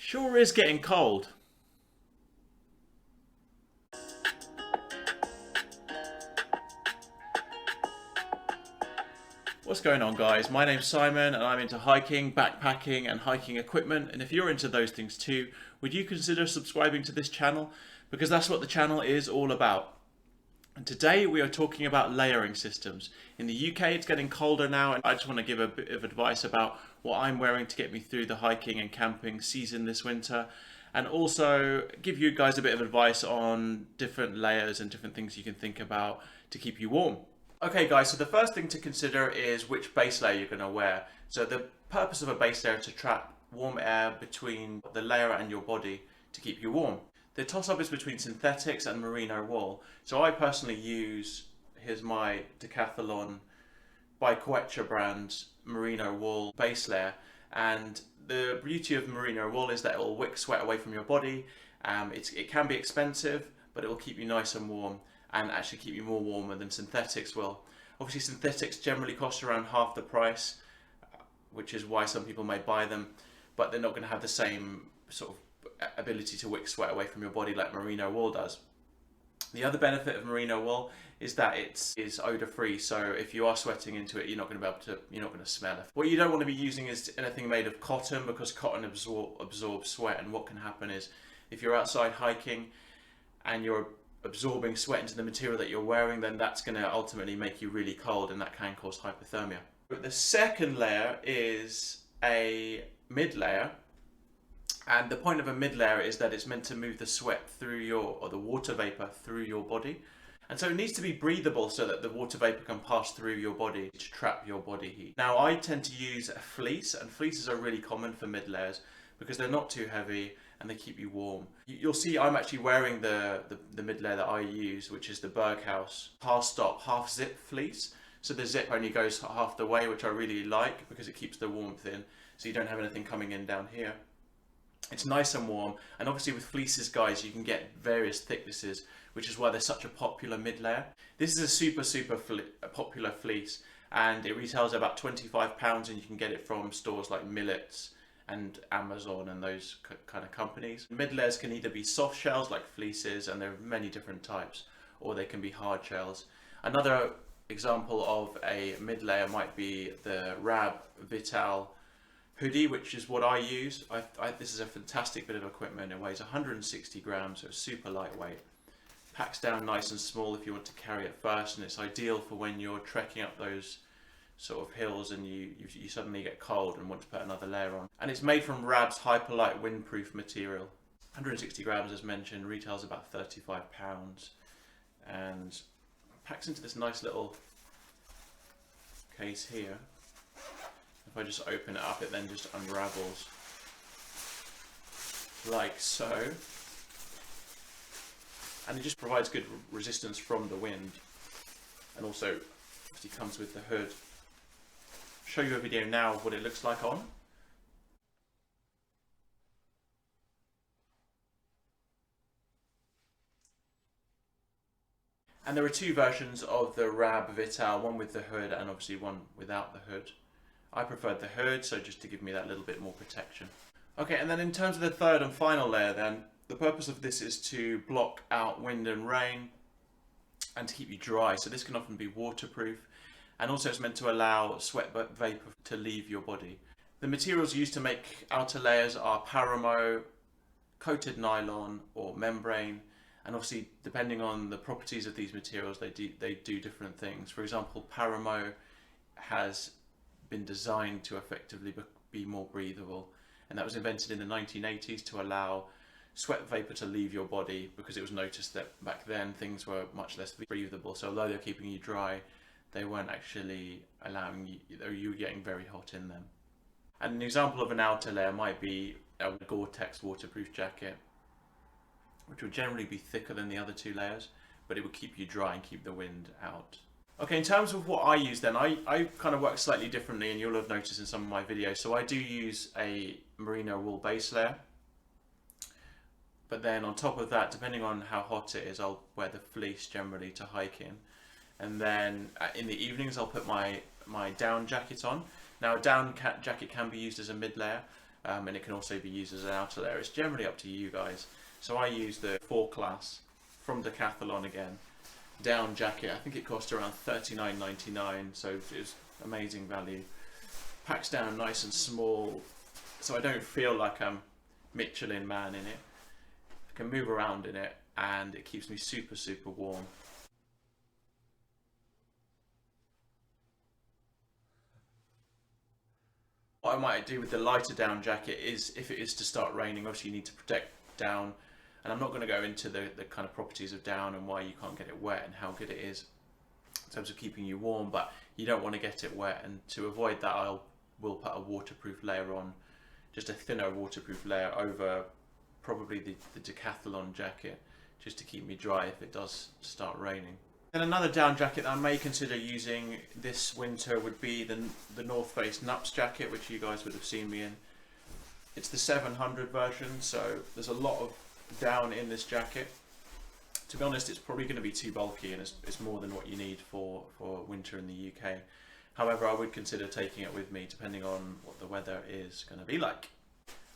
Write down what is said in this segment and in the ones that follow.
Sure is getting cold. What's going on, guys? My name's Simon and I'm into hiking, backpacking and hiking equipment, and if you're into those things too, would you consider subscribing to this channel? Because that's what the channel is all about. And today we are talking about layering systems. In the UK it's getting colder now, and I just want to give a bit of advice about what I'm wearing to get me through the hiking and camping season this winter, and also give you guys a bit of advice on different layers and different things you can think about to keep you warm. Okay guys, so the first thing to consider is which base layer you're going to wear. So the purpose of a base layer is to trap warm air between the layer and your body to keep you warm. The toss-up is between synthetics and merino wool. So I personally use, here's my Decathlon by Quechua brand merino wool base layer, and the beauty of merino wool is that it will wick sweat away from your body. It can be expensive, but it will keep you nice and warm and actually keep you more warmer than synthetics will. Obviously synthetics generally cost around half the price, which is why some people may buy them, but they're not going to have the same sort of ability to wick sweat away from your body like merino wool does. The other benefit of merino wool is that it is odor free, so if you are sweating into it, you're not going to smell it. What you don't want to be using is anything made of cotton, because cotton absorbs sweat, and what can happen is if you're outside hiking and you're absorbing sweat into the material that you're wearing, then that's going to ultimately make you really cold, and that can cause hypothermia. But the second layer is a mid layer, and the point of a mid layer is that it's meant to move the sweat through or the water vapor through your body, and so it needs to be breathable so that the water vapor can pass through your body to trap your body heat. Now I tend to use a fleece, and fleeces are really common for mid layers because they're not too heavy and they keep you warm. You'll see I'm actually wearing the mid layer that I use, which is the Berghaus half stop, half zip fleece. So the zip only goes half the way, which I really like because it keeps the warmth in, so you don't have anything coming in down here. It's nice and warm, and obviously with fleeces, guys, you can get various thicknesses, which is why they're such a popular mid layer. This is a super popular fleece, and it retails about £25, and you can get it from stores like Millets and Amazon and those kind of companies. Mid layers can either be soft shells like fleeces, and there are many different types, or they can be hard shells. Another example of a mid layer might be the Rab Vital hoodie, which is what I use. This is a fantastic bit of equipment. It weighs 160 grams, so it's super lightweight. Packs down nice and small if you want to carry it first, and it's ideal for when you're trekking up those sort of hills and you suddenly get cold and want to put another layer on. And it's made from Rab's Hyperlight windproof material. 160 grams, as mentioned, retails about £35, and packs into this nice little case here. If I just open it up, it then just unravels like so, and it just provides good resistance from the wind, and also obviously comes with the hood. Show you a video now of what it looks like on. And there are two versions of the Rab Vital, one with the hood and obviously one without the hood. I preferred the hood, so just to give me that little bit more protection. Okay, and then in terms of the third and final layer then, the purpose of this is to block out wind and rain and to keep you dry. So this can often be waterproof, and also it's meant to allow sweat vapor to leave your body. The materials used to make outer layers are paramo, coated nylon or membrane, and obviously depending on the properties of these materials, they do different things. For example, paramo has been designed to effectively be more breathable, and that was invented in the 1980s to allow sweat vapor to leave your body, because it was noticed that back then things were much less breathable. So although they're keeping you dry, they weren't actually allowing you were getting very hot in them. And an example of an outer layer might be a Gore-Tex waterproof jacket, which would generally be thicker than the other two layers, but it would keep you dry and keep the wind out. Okay, in terms of what I use then, I kind of work slightly differently, and you'll have noticed in some of my videos. So I do use a merino wool base layer, but then on top of that, depending on how hot it is, I'll wear the fleece generally to hike in. And then in the evenings I'll put my down jacket on. Now a down jacket can be used as a mid layer, and it can also be used as an outer layer. It's generally up to you guys. So I use the 4 class from Decathlon again, down jacket. I think it cost around $39.99, so it's amazing value. Packs down nice and small, so I don't feel like I'm Michelin Man in it. I can move around in it, and it keeps me super, super warm. What I might do with the lighter down jacket is, if it is to start raining, obviously you need to protect down, and I'm not going to go into the kind of properties of down and why you can't get it wet and how good it is in terms of keeping you warm, but you don't want to get it wet, and to avoid that we'll put a waterproof layer on, just a thinner waterproof layer over probably the Decathlon jacket, just to keep me dry if it does start raining. And another down jacket that I may consider using this winter would be the North Face Nups jacket, which you guys would have seen me in. It's the 700 version, so there's a lot of down in this jacket. To be honest, it's probably going to be too bulky, and it's more than what you need for winter in the UK. However, I would consider taking it with me depending on what the weather is going to be like.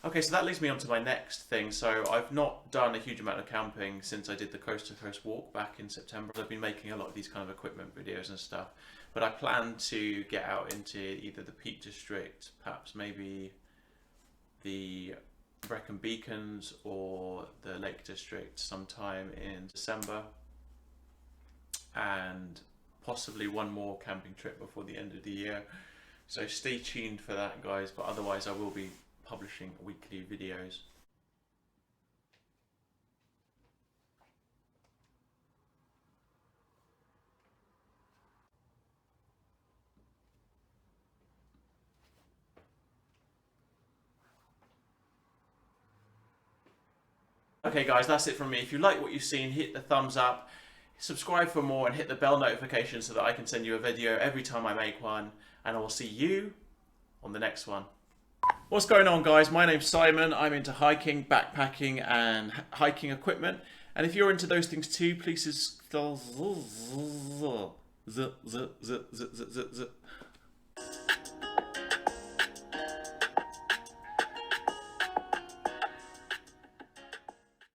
Okay, so that leads me on to my next thing. So I've not done a huge amount of camping since I did the Coast to Coast walk back in September. I've been making a lot of these kind of equipment videos and stuff, but I plan to get out into either the Peak District, perhaps maybe the Brecon Beacons or the Lake District sometime in December, and possibly one more camping trip before the end of the year. So stay tuned for that, guys, but otherwise I will be publishing weekly videos. Okay guys, that's it from me. If you like what you've seen, hit the thumbs up, subscribe for more, and hit the bell notification so that I can send you a video every time I make one, and I will see you on the next one. What's going on, guys? My name's Simon. I'm into hiking, backpacking and hiking equipment, and if you're into those things too, please